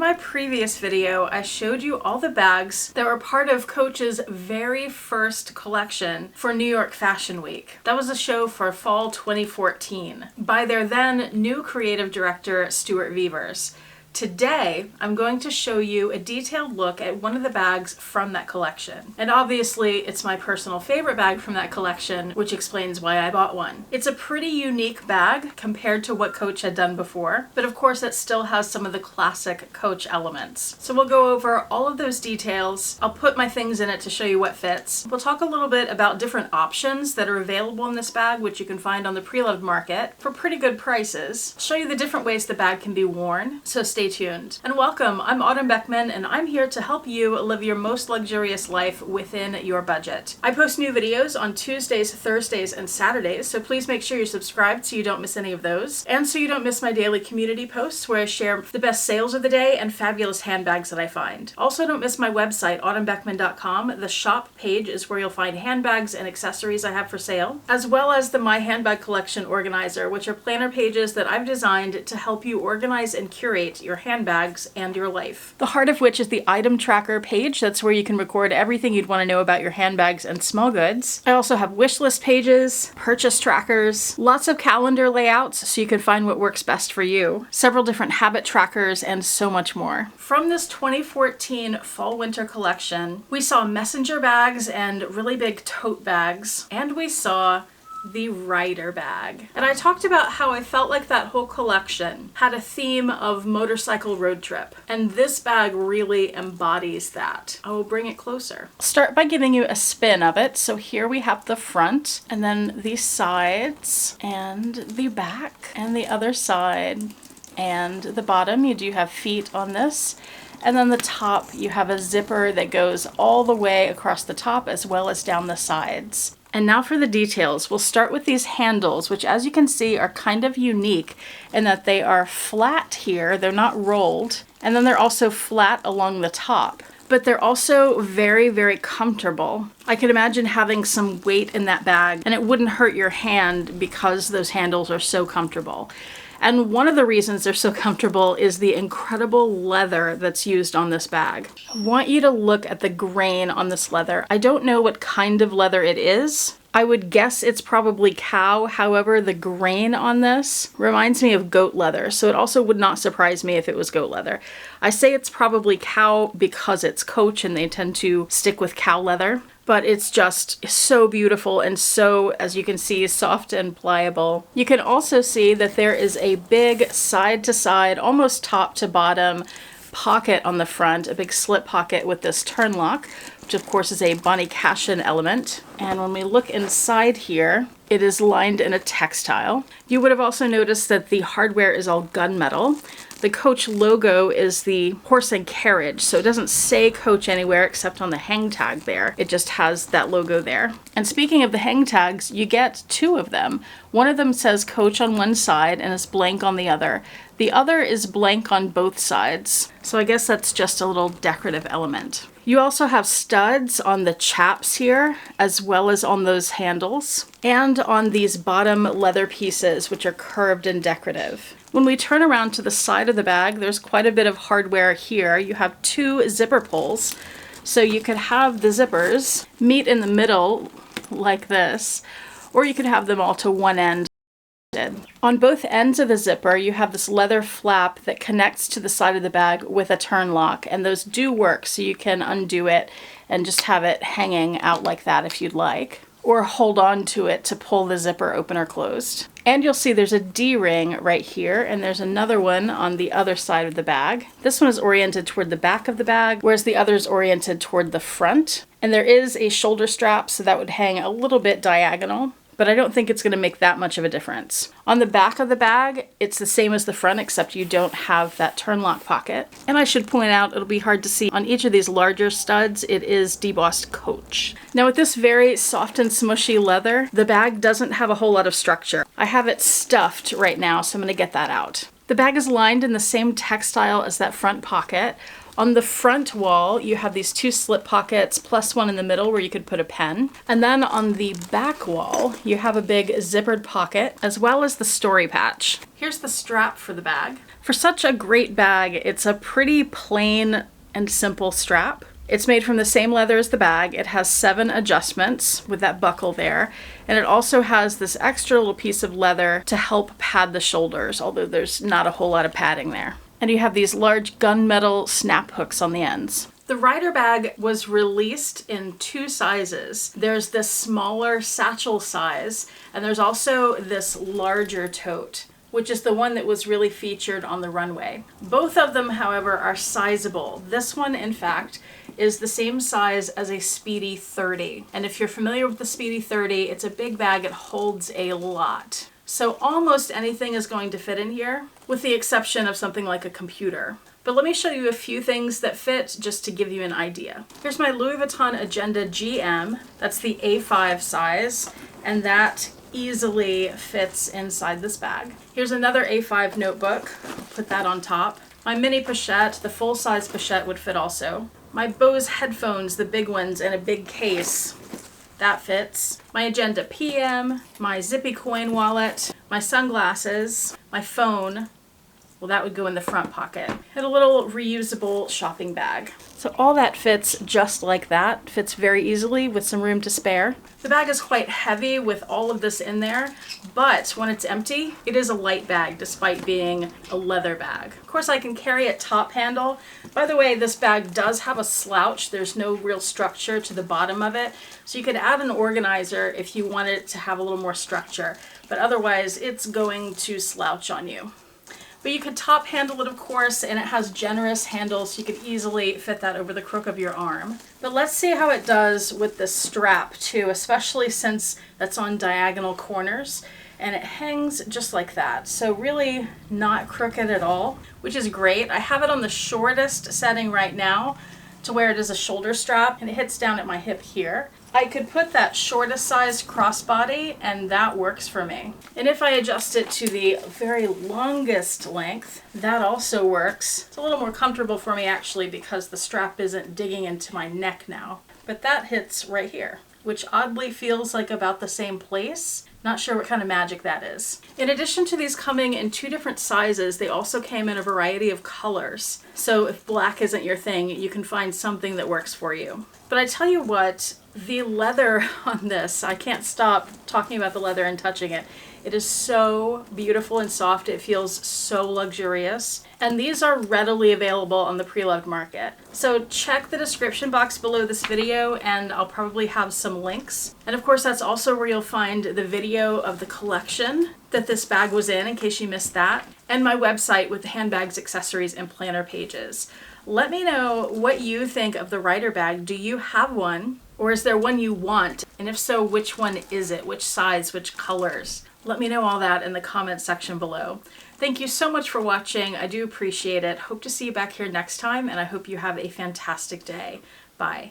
my previous video, I showed you all the bags that were part of Coach's very first collection for New York Fashion Week. That was a show for fall 2014 by their then new creative director, Stuart Vevers. Today, I'm going to show you a detailed look at one of the bags from that collection. And obviously, it's my personal favorite bag from that collection, which explains why I bought one. It's a pretty unique bag compared to what Coach had done before, but of course it still has some of the classic Coach elements. So we'll go over all of those details. I'll put my things in it to show you what fits. We'll talk a little bit about different options that are available in this bag, which you can find on the Preloved market for pretty good prices. I'll show you the different ways the bag can be worn, so stay tuned. And welcome, I'm Autumn Beckman, and I'm here to help you live your most luxurious life within your budget. I post new videos on Tuesdays, Thursdays, and Saturdays, so please make sure you're subscribed so you don't miss any of those, and so you don't miss my daily community posts where I share the best sales of the day and fabulous handbags that I find. Also, don't miss my website, autumnbeckman.com. The shop page is where you'll find handbags and accessories I have for sale, as well as the My Handbag Collection Organizer, which are planner pages that I've designed to help you organize and curate your handbags and your life. The heart of which is the item tracker page. That's where you can record everything you'd want to know about your handbags and small goods. I also have wish list pages, purchase trackers, lots of calendar layouts so you can find what works best for you, several different habit trackers, and so much more. From this 2014 fall-winter collection, we saw messenger bags and really big tote bags, and we saw the rider bag. And I talked about how I felt like that whole collection had a theme of motorcycle road trip, and this bag really embodies that. I will bring it closer. I'll start by giving you a spin of it. So here we have the front, and then the sides, and the back, and the other side, and the bottom. You do have feet on this. And then the top, you have a zipper that goes all the way across the top as well as down the sides. And now for the details. We'll start with these handles, which as you can see are kind of unique in that they are flat here, they're not rolled, and then they're also flat along the top. But they're also very, very comfortable. I could imagine having some weight in that bag and it wouldn't hurt your hand because those handles are so comfortable. And one of the reasons they're so comfortable is the incredible leather that's used on this bag. I want you to look at the grain on this leather. I don't know what kind of leather it is. I would guess it's probably cow. However, the grain on this reminds me of goat leather, so it also would not surprise me if it was goat leather. I say it's probably cow because it's Coach and they tend to stick with cow leather. But it's just so beautiful and so, as you can see, soft and pliable. You can also see that there is a big side-to-side, almost top-to-bottom pocket on the front, a big slip pocket with this turn lock, which of course is a Bonnie Cashin element. And when we look inside here, it is lined in a textile. You would have also noticed that the hardware is all gunmetal. The Coach logo is the horse and carriage, so it doesn't say Coach anywhere except on the hang tag there. It just has that logo there. And speaking of the hang tags, you get two of them. One of them says Coach on one side and is blank on the other. The other is blank on both sides. So I guess that's just a little decorative element. You also have studs on the chaps here, as well as on those handles, and on these bottom leather pieces, which are curved and decorative. When we turn around to the side of the bag, there's quite a bit of hardware here. You have two zipper pulls, so you could have the zippers meet in the middle like this, or you could have them all to one end. On both ends of the zipper, you have this leather flap that connects to the side of the bag with a turn lock, and those do work, so you can undo it and just have it hanging out like that if you'd like, or hold on to it to pull the zipper open or closed. And you'll see there's a D-ring right here, and there's another one on the other side of the bag. This one is oriented toward the back of the bag, whereas the other is oriented toward the front. And there is a shoulder strap, so that would hang a little bit diagonal, but I don't think it's going to make that much of a difference. On the back of the bag, it's the same as the front, except you don't have that turn lock pocket. And I should point out, it'll be hard to see, on each of these larger studs, it is debossed Coach. Now with this very soft and smushy leather, the bag doesn't have a whole lot of structure. I have it stuffed right now, so I'm going to get that out. The bag is lined in the same textile as that front pocket. On the front wall, you have these 2 slip pockets plus one in the middle where you could put a pen. And then on the back wall, you have a big zippered pocket as well as the story patch. Here's the strap for the bag. For such a great bag, it's a pretty plain and simple strap. It's made from the same leather as the bag. It has 7 adjustments with that buckle there. And it also has this extra little piece of leather to help pad the shoulders, although there's not a whole lot of padding there. And you have these large gunmetal snap hooks on the ends. The Rider bag was released in 2 sizes. There's this smaller satchel size, and there's also this larger tote, which is the one that was really featured on the runway. Both of them, however, are sizable. This one, in fact, is the same size as a Speedy 30. And if you're familiar with the Speedy 30, it's a big bag. It holds a lot. So almost anything is going to fit in here, with the exception of something like a computer. But let me show you a few things that fit just to give you an idea. Here's my Louis Vuitton Agenda GM. That's the A5 size, and that easily fits inside this bag. Here's another A5 notebook. I'll put that on top. My mini pochette, the full-size pochette would fit also. My Bose headphones, the big ones, in a big case. That fits. My Agenda PM, my zippy coin wallet, my sunglasses, my phone. Well, that would go in the front pocket. And a little reusable shopping bag. So all that fits just like that. Fits very easily with some room to spare. The bag is quite heavy with all of this in there, but when it's empty, it is a light bag despite being a leather bag. Of course, I can carry it top handle. By the way, this bag does have a slouch. There's no real structure to the bottom of it. So you could add an organizer if you wanted it to have a little more structure, but otherwise it's going to slouch on you. But you could top handle it, of course, and it has generous handles, so you could easily fit that over the crook of your arm. But let's see how it does with the strap too, especially since that's on diagonal corners and it hangs just like that. So really not crooked at all, which is great. I have it on the shortest setting right now to where it is a shoulder strap and it hits down at my hip here. I could put that shortest size crossbody and that works for me. And if I adjust it to the very longest length, that also works. It's a little more comfortable for me actually because the strap isn't digging into my neck now. But that hits right here, which oddly feels like about the same place. Not sure what kind of magic that is. In addition to these coming in 2 different sizes, they also came in a variety of colors. So if black isn't your thing, you can find something that works for you. But I tell you what, the leather on this, I can't stop talking about the leather and touching it. It is so beautiful and soft. It feels so luxurious. And these are readily available on the Preloved market. So check the description box below this video and I'll probably have some links. And of course, that's also where you'll find the video of the collection that this bag was in case you missed that, and my website with the handbags, accessories, and planner pages. Let me know what you think of the Rider bag. Do you have one? Or is there one you want? And if so, which one is it? Which size? Which colors? Let me know all that in the comment section below. Thank you so much for watching. I do appreciate it. Hope to see you back here next time, and I hope you have a fantastic day. Bye.